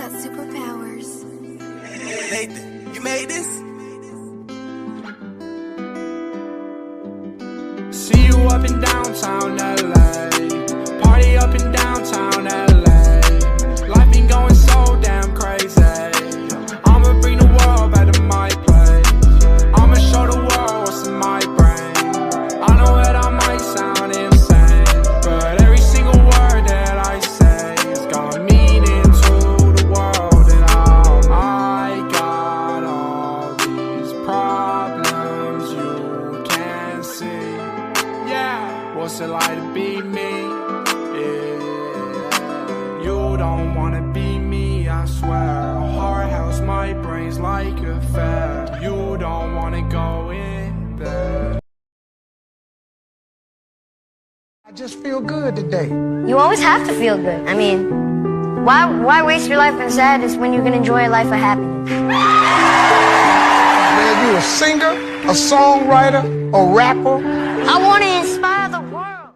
got superpowers. Nathan, you made this? See you up in downtown LA, party up in downtown LA. Life been going so damn crazy. I'ma bring the world back to my place. I'ma show the world what's in my brain. I know that I might sound insane, but every single word that I say has got meaning to the world. And I got all these problems you can't see. Yeah, what's it like to be me? Yeah, you don't wanna be me, I swear. A hard house, my brain's like a fair. You don't wanna go in there. I just feel good today. You always have to feel good. I mean, why waste your life in sadness when you can enjoy a life of happiness? Man, you a singer, a songwriter, a rapper. I want to inspire the world.